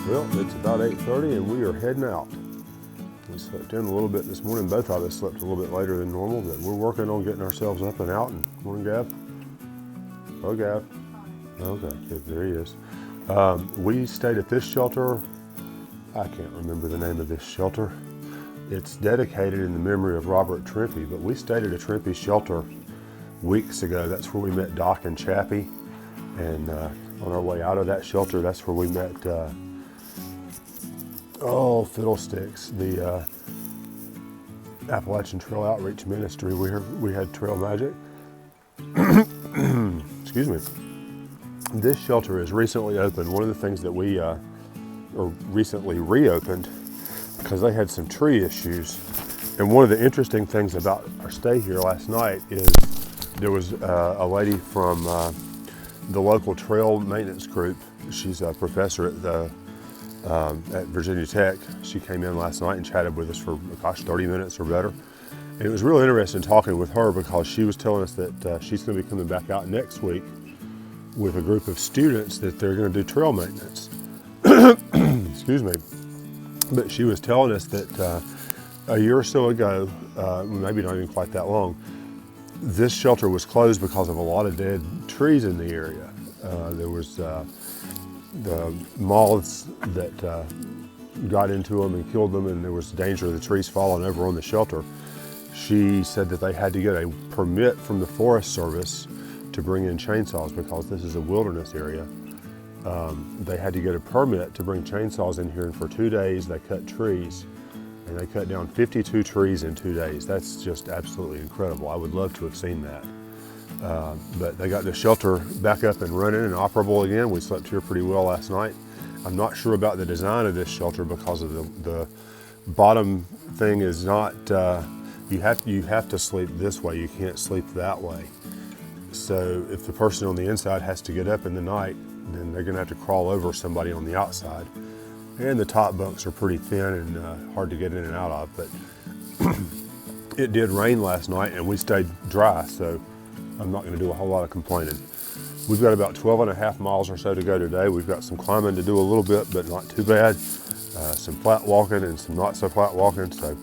Well, it's about 8:30 and we are heading out. We slept in a little bit this morning. Both of us slept a little bit later than normal, but we're working on getting ourselves up and out. And morning, Gav. Oh, Gav. Okay, good, there he is. We stayed at this shelter. I can't remember the name of this shelter. It's dedicated in the memory of Robert Trimpe, but we stayed at a Trimpe shelter weeks ago. That's where we met Doc and Chappie. And on our way out of that shelter, that's where we met Fiddlesticks, the Appalachian Trail Outreach Ministry. We had trail magic. Excuse me. This shelter is recently opened. One of the things that we recently reopened because they had some tree issues. And one of the interesting things about our stay here last night is there was a lady from the local trail maintenance group. She's a professor at Virginia Tech. She came in last night and chatted with us for, 30 minutes or better. And it was really interesting talking with her because she was telling us that she's going to be coming back out next week with a group of students that they're going to do trail maintenance. Excuse me. But she was telling us that a year or so ago, maybe not even quite that long, this shelter was closed because of a lot of dead trees in the area. There was the moths that got into them and killed them, and there was danger of the trees falling over on the shelter. She said that they had to get a permit from the Forest Service to bring in chainsaws because this is a wilderness area. They had to get a permit to bring chainsaws in here, and for 2 days they cut trees, and they cut down 52 trees in 2 days. That's just absolutely incredible. I would love to have seen that. But they got the shelter back up and running and operable again. We slept here pretty well last night. I'm not sure about the design of this shelter because of the bottom thing is not, you have to sleep this way. You can't sleep that way. So if the person on the inside has to get up in the night, then they're gonna have to crawl over somebody on the outside. And the top bunks are pretty thin and hard to get in and out of, but it did rain last night and we stayed dry, so I'm not gonna do a whole lot of complaining. We've got about 12.5 miles or so to go today. We've got some climbing to do a little bit, but not too bad. Some flat walking and some not so flat walking, so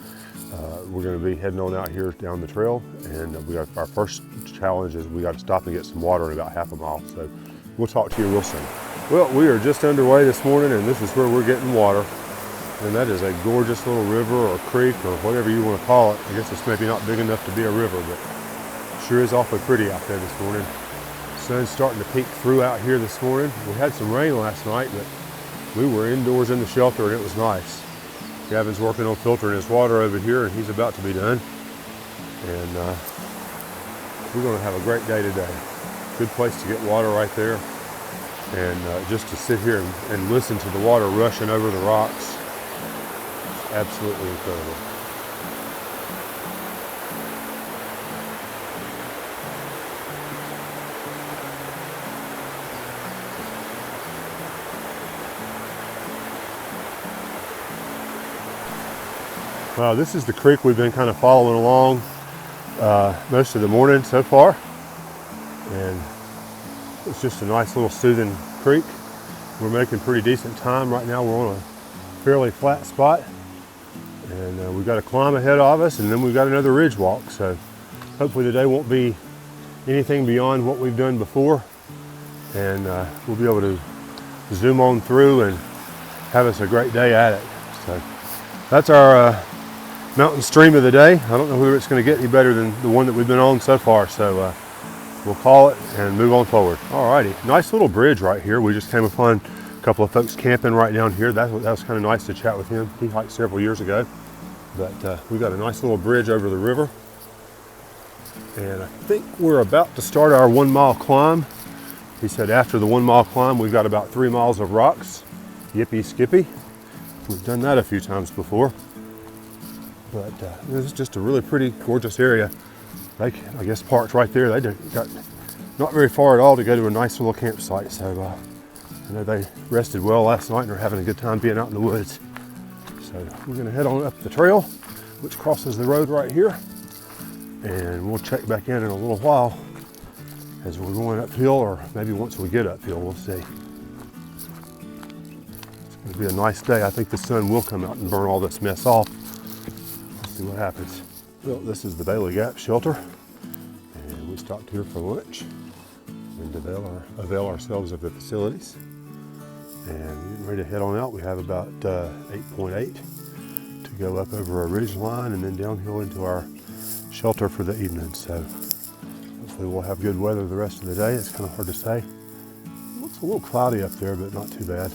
we're gonna be heading on out here down the trail, and we got our first challenge is we got to stop and get some water in about half a mile, so we'll talk to you real soon. Well, we are just underway this morning, and this is where we're getting water. And that is a gorgeous little river or creek or whatever you want to call it. I guess it's maybe not big enough to be a river, but sure is awfully pretty out there this morning. Sun's starting to peek through out here this morning. We had some rain last night, but we were indoors in the shelter and it was nice. Gavin's working on filtering his water over here, and he's about to be done. And we're going to have a great day today. Good place to get water right there. And just to sit here and listen to the water rushing over the rocks. It's absolutely incredible. This is the creek we've been kind of following along most of the morning so far. And it's just a nice little soothing creek. We're making pretty decent time right now. We're on a fairly flat spot, and we've got a climb ahead of us, and then we've got another ridge walk. So hopefully today won't be anything beyond what we've done before, and we'll be able to zoom on through and have us a great day at it. So that's our mountain stream of the day. I don't know whether it's going to get any better than the one that we've been on so far, so we'll call it and move on forward. Alrighty, nice little bridge right here. We just came upon a couple of folks camping right down here. That was kind of nice to chat with him. He hiked several years ago, but we got a nice little bridge over the river. And I think we're about to start our 1 mile climb. He said after the 1 mile climb, we've got about 3 miles of rocks. Yippee skippy. We've done that a few times before. But this is just a really pretty, gorgeous area. They, I guess, parked right there. They got not very far at all to go to a nice little campsite. So I know they rested well last night and are having a good time being out in the woods. So we're gonna head on up the trail, which crosses the road right here. And we'll check back in a little while as we're going uphill, or maybe once we get uphill, we'll see. Let's It'll be a nice day. I think the sun will come out and burn all this mess off. Let's see what happens. Well, this is the Bailey Gap shelter, and we stopped here for lunch and avail ourselves of the facilities. And we're getting ready to head on out. We have about 8.8 to go up over a ridge line and then downhill into our shelter for the evening. So hopefully we'll have good weather the rest of the day. It's kind of hard to say. It looks a little cloudy up there, but not too bad.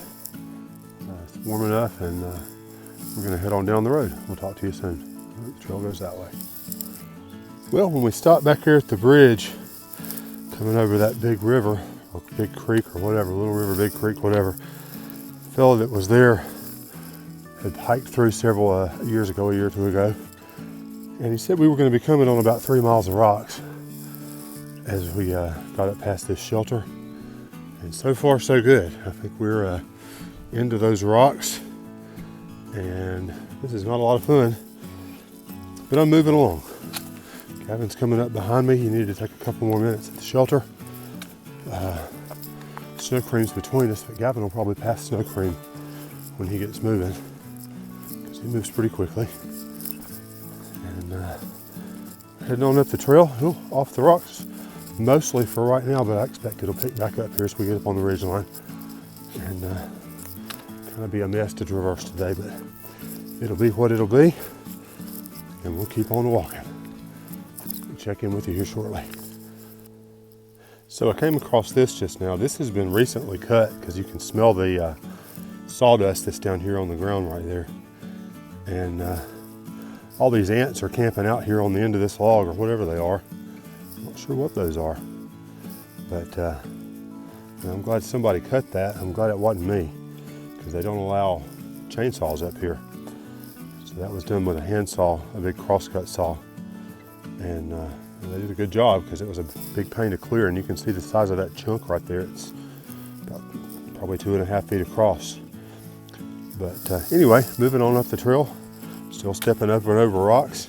It's warm enough, and we're going to head on down the road. We'll talk to you soon. The trail goes that way. Well, when we stopped back here at the bridge, coming over that big river, or big creek, or whatever, little river, big creek, whatever, the fellow that was there had hiked through several years ago, a year or two ago, and he said we were going to be coming on about 3 miles of rocks as we got up past this shelter. And so far, so good. I think we're into those rocks, and this is not a lot of fun, but I'm moving along. Gavin's coming up behind me. You need to take a couple more minutes at the shelter. Snow Cream's between us, but Gavin will probably pass Snow Cream when he gets moving, because he moves pretty quickly. And heading on up the trail, off the rocks, mostly for right now, but I expect it'll pick back up here as we get up on the ridge line. And kind of be a mess to traverse today, but it'll be what it'll be, and we'll keep on walking. We'll check in with you here shortly. So I came across this just now. This has been recently cut because you can smell the sawdust that's down here on the ground right there. And all these ants are camping out here on the end of this log, or whatever they are. I'm not sure what those are, but I'm glad somebody cut that. I'm glad it wasn't me, because they don't allow chainsaws up here. So that was done with a handsaw, a big crosscut saw. And they did a good job, because it was a big pain to clear, and you can see the size of that chunk right there. It's about probably 2.5 feet across. But anyway, moving on up the trail, still stepping up and over rocks.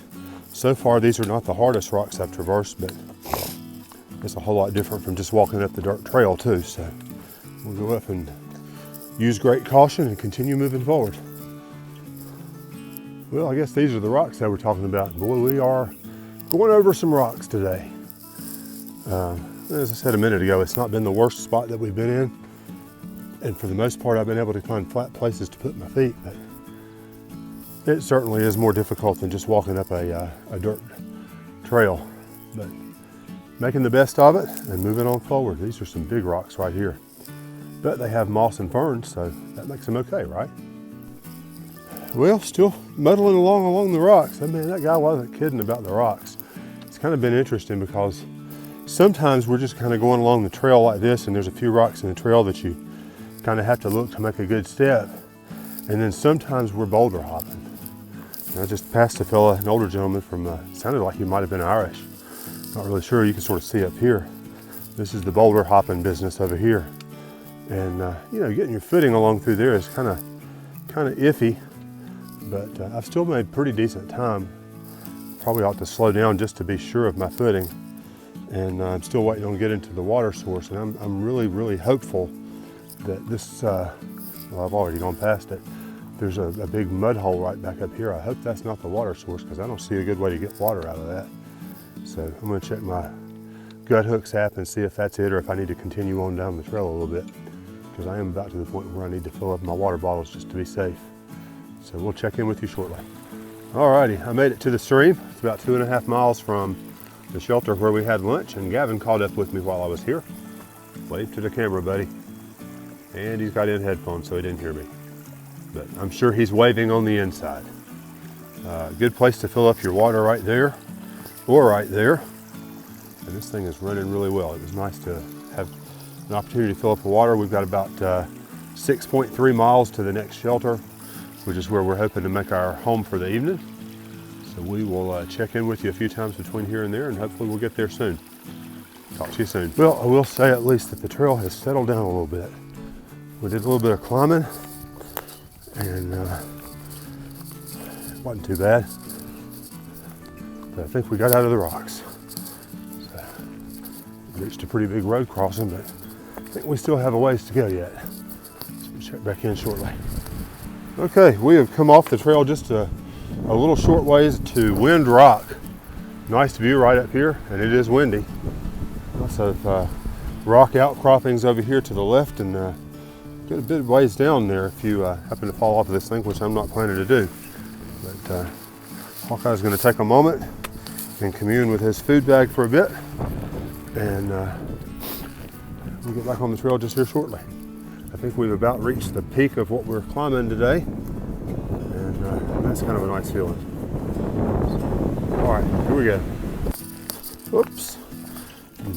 So far, these are not the hardest rocks I've traversed, but it's a whole lot different from just walking up the dirt trail too. So we'll go up and use great caution and continue moving forward. Well, I guess these are the rocks that we're talking about. Boy, we are going over some rocks today. As I said a minute ago, it's not been the worst spot that we've been in. And for the most part, I've been able to find flat places to put my feet, but it certainly is more difficult than just walking up a dirt trail. But making the best of it and moving on forward. These are some big rocks right here. But they have moss and ferns, so that makes them okay, right? Well, still muddling along the rocks. I mean, that guy wasn't kidding about the rocks. It's kind of been interesting, because sometimes we're just kind of going along the trail like this, and there's a few rocks in the trail that you kind of have to look to make a good step. And then sometimes we're boulder hopping. And I just passed a fella, an older gentleman from, sounded like he might have been Irish. Not really sure. You can sort of see up here. This is the boulder hopping business over here. And you know, getting your footing along through there is kind of iffy. But I've still made pretty decent time. Probably ought to slow down just to be sure of my footing. And I'm still waiting on getting to the water source. And I'm really, really hopeful that this, well, I've already gone past it. There's a big mud hole right back up here. I hope that's not the water source, because I don't see a good way to get water out of that. So I'm going to check my Gut Hooks app and see if that's it, or if I need to continue on down the trail a little bit, because I am about to the point where I need to fill up my water bottles just to be safe. So we'll check in with you shortly. Alrighty, I made it to the stream. It's about 2.5 miles from the shelter where we had lunch, and Gavin caught up with me while I was here. Wave to the camera, buddy. And he's got in headphones, so he didn't hear me. But I'm sure he's waving on the inside. Good place to fill up your water right there, or right there. And this thing is running really well. It was nice to have an opportunity to fill up the water. We've got about 6.3 miles to the next shelter, which is where we're hoping to make our home for the evening. So we will check in with you a few times between here and there, and hopefully we'll get there soon. Talk to you soon. Well, I will say at least that the trail has settled down a little bit. We did a little bit of climbing, and it wasn't too bad. But I think we got out of the rocks. So, reached a pretty big road crossing, but I think we still have a ways to go yet. So we'll check back in shortly. Okay, we have come off the trail just a little short ways to Wind Rock. Nice view right up here, and it is windy. Lots of rock outcroppings over here to the left, and get a bit of ways down there if you happen to fall off of this thing, which I'm not planning to do. But Hawkeye's going to take a moment and commune with his food bag for a bit, and we'll get back on the trail just here shortly. I think we've about reached the peak of what we're climbing today, and that's kind of a nice feeling. All right, here we go. Oops.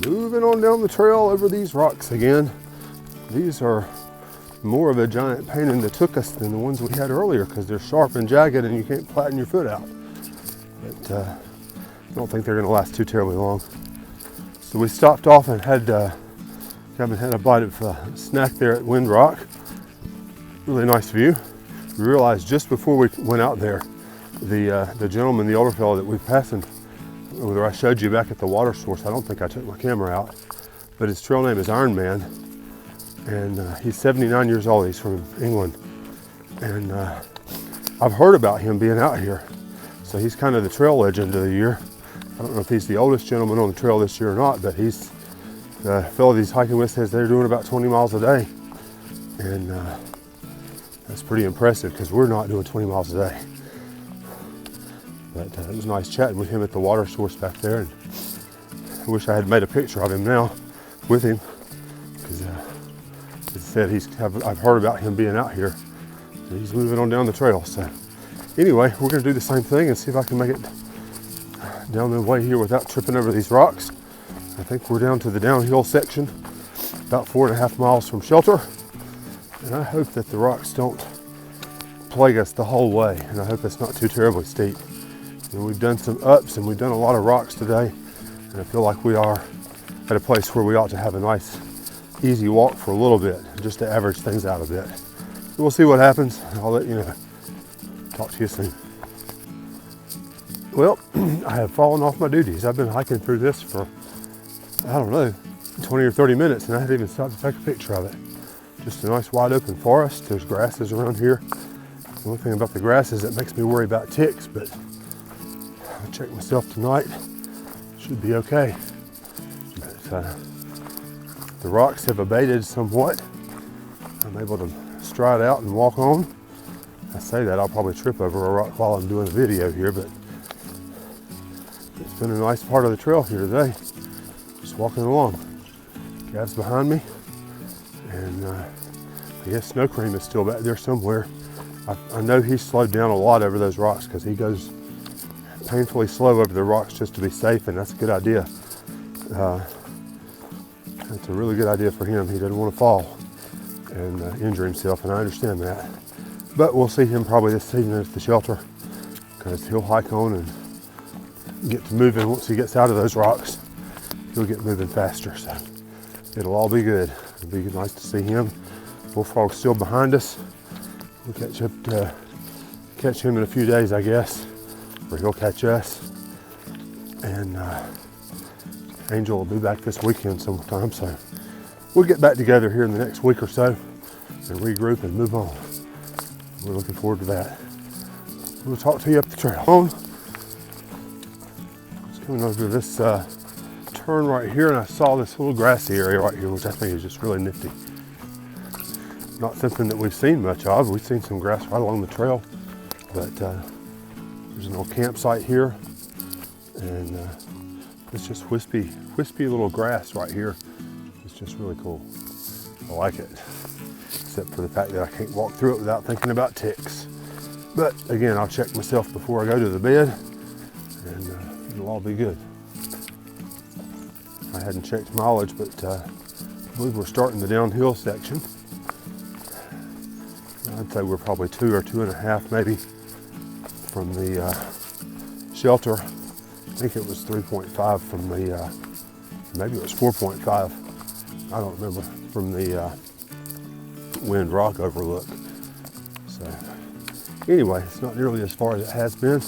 Moving on down the trail over these rocks again. These are more of a giant pain in the tuchus than the ones we had earlier because they're sharp and jagged and you can't flatten your foot out. But I don't think they're going to last too terribly long. So we stopped off and had a bite of snack there at Wind Rock. Really nice view. We realized just before we went out there, the gentleman, the older fellow that we passed, whether I showed you back at the water source, I don't think I took my camera out, but his trail name is Iron Man, and he's 79 years old. He's from England, and I've heard about him being out here, so he's kind of the trail legend of the year. I don't know if he's the oldest gentleman on the trail this year or not, but he's the fellow he's hiking with says they're doing about 20 miles a day, and that's pretty impressive because we're not doing 20 miles a day. But it was nice chatting with him at the water source back there, and I wish I had made a picture of him now with him, because as I said, I've heard about him being out here, and he's moving on down the trail. So anyway, we're going to do the same thing and see if I can make it down the way here without tripping over these rocks. I think we're down to the downhill section, about 4.5 miles from shelter, and I hope that the rocks don't plague us the whole way, and I hope it's not too terribly steep. And we've done some ups and we've done a lot of rocks today, and I feel like we are at a place where we ought to have a nice easy walk for a little bit, just to average things out a bit. We'll see what happens. I'll let you know. Talk to you soon. Well, I have fallen off my duties. I've been hiking through this for, I don't know, 20 or 30 minutes, and I hadn't even stopped to take a picture of it. Just a nice wide open forest. There's grasses around here. The only thing about the grass is it makes me worry about ticks, but I'll check myself tonight. Should be okay. But the rocks have abated somewhat. I'm able to stride out and walk on. I say that, I'll probably trip over a rock while I'm doing a video here, but it's been a nice part of the trail here today. Just walking along. Gav's behind me, and I guess Snow Cream is still back there somewhere. I know he's slowed down a lot over those rocks because he goes painfully slow over the rocks just to be safe, and that's a good idea. It's a really good idea for him. He doesn't want to fall and injure himself, and I understand that. But we'll see him probably this evening at the shelter, because he'll hike on and get to moving. Once he gets out of those rocks, he'll get moving faster, so it'll all be good. It'll be nice to see him. Bullfrog's still behind us. We'll catch him in a few days, I guess, or he'll catch us. And Angel will be back this weekend sometime, so we'll get back together here in the next week or so and regroup and move on. We're looking forward to that. We'll talk to you up the trail. Just coming over this turn right here, and I saw this little grassy area right here, which I think is just really nifty. Not something that we've seen much of. We've seen some grass right along the trail, but there's an old campsite here, and it's just wispy little grass right here. It's just really cool. I like it, except for the fact that I can't walk through it without thinking about ticks. But again, I'll check myself before I go to the bed, and it'll all be good. I hadn't checked mileage, but I believe we're starting the downhill section. I'd say we're probably 2 or 2.5 maybe from the shelter. I think it was 3.5 from the, maybe it was 4.5. I don't remember, from the Wind Rock overlook. So anyway, it's not nearly as far as it has been,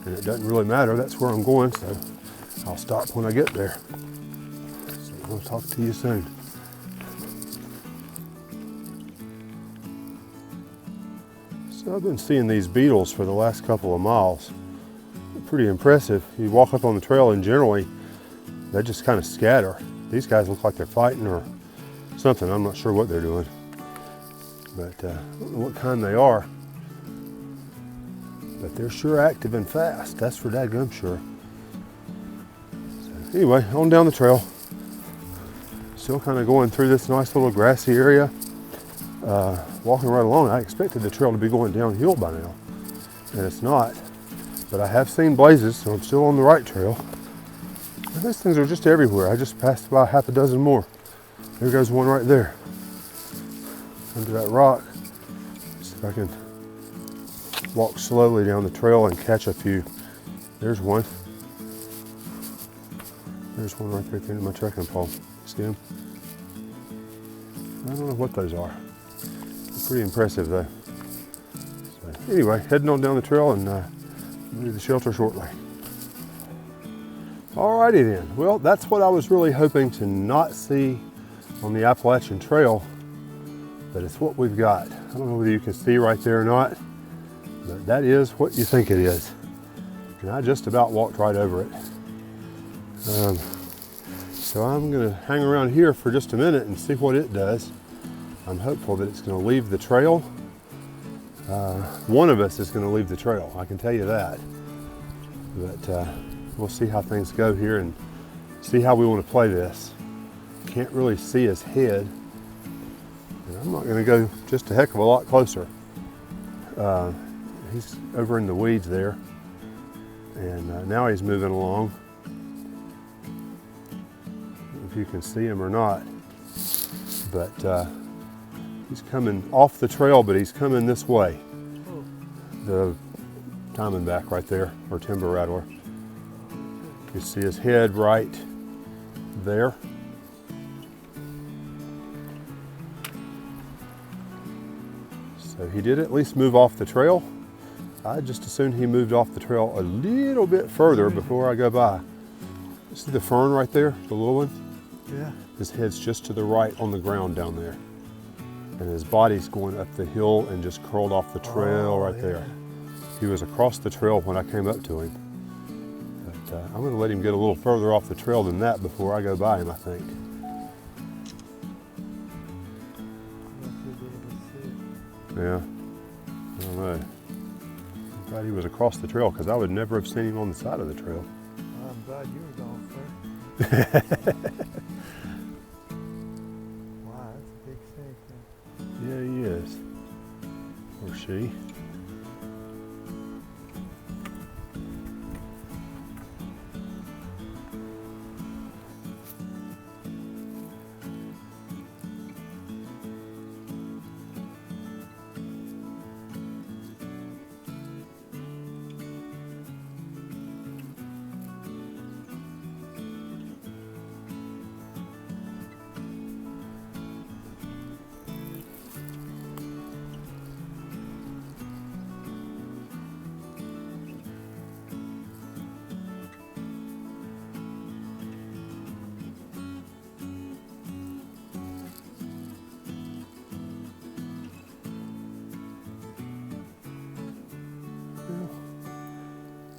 and it doesn't really matter. That's where I'm going, so I'll stop when I get there. So I'll talk to you soon. So I've been seeing these beetles for the last couple of miles. They're pretty impressive. You walk up on the trail and generally they just kind of scatter. These guys look like they're fighting or something. I'm not sure what they're doing, but I don't know what kind they are. But they're sure active and fast. That's for dadgum sure. So anyway, on down the trail. Still kind of going through this nice little grassy area. Walking right along, I expected the trail to be going downhill by now, and it's not. But I have seen blazes, so I'm still on the right trail. And these things are just everywhere. I just passed about half a dozen more. There goes one right there. Under that rock. See if I can walk slowly down the trail and catch a few. There's one. There's one right there at the end of my trekking pole. See them? I don't know what those are. They're pretty impressive though. So anyway, heading on down the trail and leave the shelter shortly. Alrighty then. Well, that's what I was really hoping to not see on the Appalachian Trail, but it's what we've got. I don't know whether you can see right there or not, but that is what you think it is. And I just about walked right over it. So I'm going to hang around here for just a minute and see what it does. I'm hopeful that it's going to leave the trail. One of us is going to leave the trail, I can tell you that. But we'll see how things go here and see how we want to play this. Can't really see his head. And I'm not going to go just a heck of a lot closer. He's over in the weeds there. And now he's moving along. If you can see him or not, but he's coming off the trail, but he's coming this way. The diamondback right there, or timber rattler. You see his head right there. So he did at least move off the trail. I just assumed he moved off the trail a little bit further before I go by. See the fern right there, the little one? Yeah. His head's just to the right on the ground down there. And his body's going up the hill and just curled off the trail right there. He was across the trail when I came up to him. But I'm going to let him get a little further off the trail than that before I go by him, I think. Yeah, I don't know. I'm glad he was across the trail because I would never have seen him on the side of the trail. I'm glad you were gone first. Wow, that's a big snake. Yeah, he is. Or she.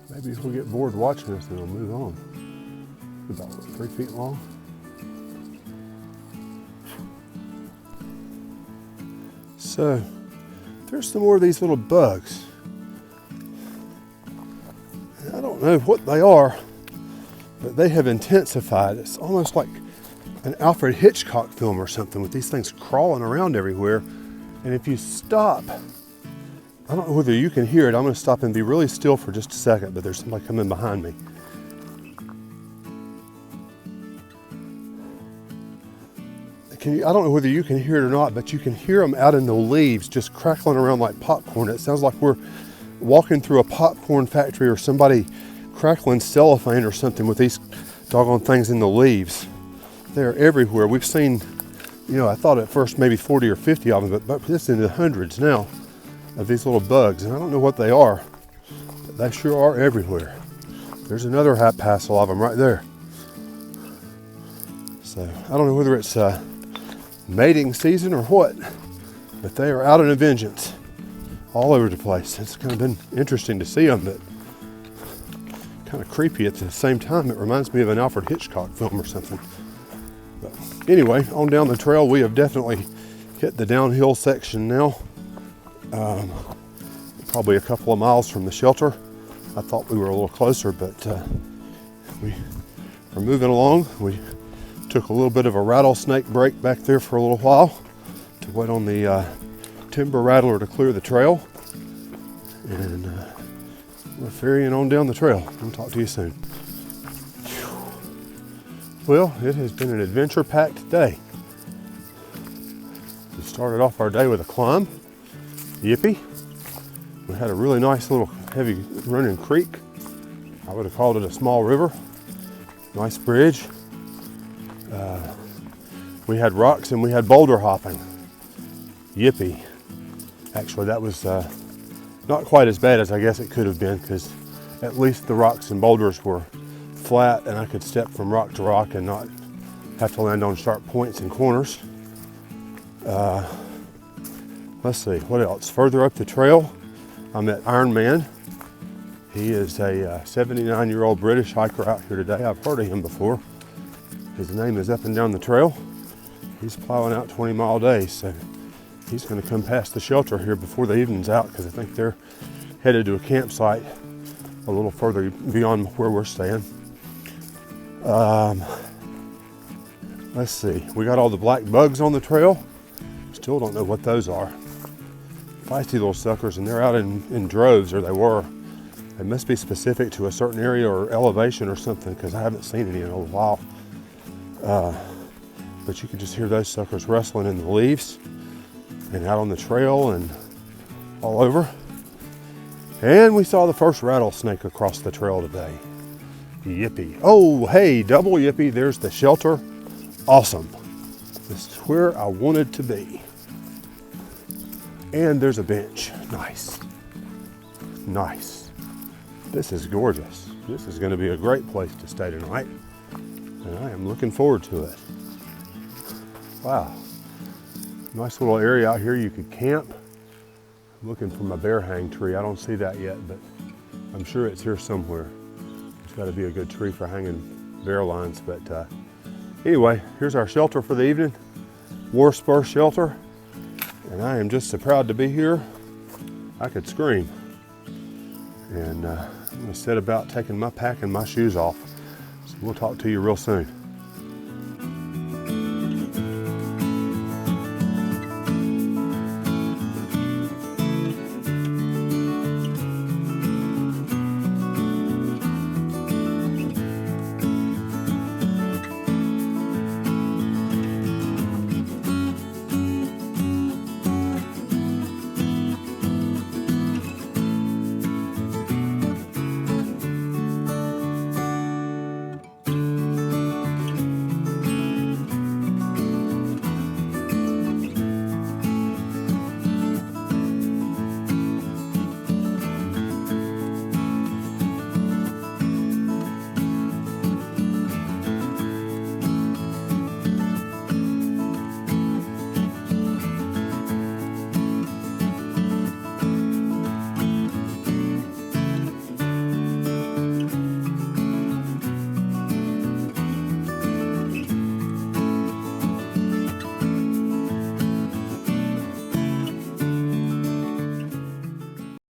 Maybe if we get bored watching us, then we'll move on. About 3 feet long. So, there's some more of these little bugs. I don't know what they are, but they have intensified. It's almost like an Alfred Hitchcock film or something with these things crawling around everywhere. And if you stop, I don't know whether you can hear it. I'm going to stop and be really still for just a second, but there's somebody coming behind me. I don't know whether you can hear it or not, but you can hear them out in the leaves just crackling around like popcorn. It sounds like we're walking through a popcorn factory or somebody crackling cellophane or something with these doggone things in the leaves. They're everywhere. We've seen, I thought at first maybe 40 or 50 of them, but it's in the hundreds now of these little bugs, and I don't know what they are, but they sure are everywhere. There's another haphazle of them right there. So I don't know whether it's mating season or what, but they are out in a vengeance. all over the place. It's kind of been interesting to see them, but kind of creepy at the same time. It reminds me of an Alfred Hitchcock film or something. But anyway, on down the trail, we have definitely hit the downhill section now. Probably a couple of miles from the shelter. I thought we were a little closer, but we are moving along. We took a little bit of a rattlesnake break back there for a little while to wait on the timber rattler to clear the trail. And we're ferrying on down the trail. I'll talk to you soon. Well, it has been an adventure-packed day. We started off our day with a climb. Yippee. We had a really nice little heavy running creek. I would have called it a small river. Nice bridge. We had rocks and we had boulder hopping. Yippee. Actually, that was not quite as bad as I guess it could have been, because at least the rocks and boulders were flat and I could step from rock to rock and not have to land on sharp points and corners. Let's see, what else? Further up the trail, I met Iron Man. He is a 79-year-old British hiker out here today. I've heard of him before. His name is Up and Down the Trail. He's plowing out 20-mile days, so he's going to come past the shelter here before the evening's out, because I think they're headed to a campsite a little further beyond where we're staying. Let's see, we got all the black bugs on the trail. Still don't know what those are. Feisty little suckers, and they're out in droves, or they were. They must be specific to a certain area or elevation or something, because I haven't seen any in a while. But you can just hear those suckers rustling in the leaves and out on the trail and all over. And we saw the first rattlesnake across the trail today. Yippee. Oh, hey, double yippee. There's the shelter. Awesome. This is where I wanted to be. And there's a bench. Nice. Nice. This is gorgeous. This is going to be a great place to stay tonight. And I am looking forward to it. Wow. Nice little area out here you could camp. I'm looking for my bear hang tree. I don't see that yet, but I'm sure it's here somewhere. It's got to be a good tree for hanging bear lines. But anyway, here's our shelter for the evening. War Spur shelter. And I am just so proud to be here. I could scream. And I'm going to set about taking my pack and my shoes off. So we'll talk to you real soon.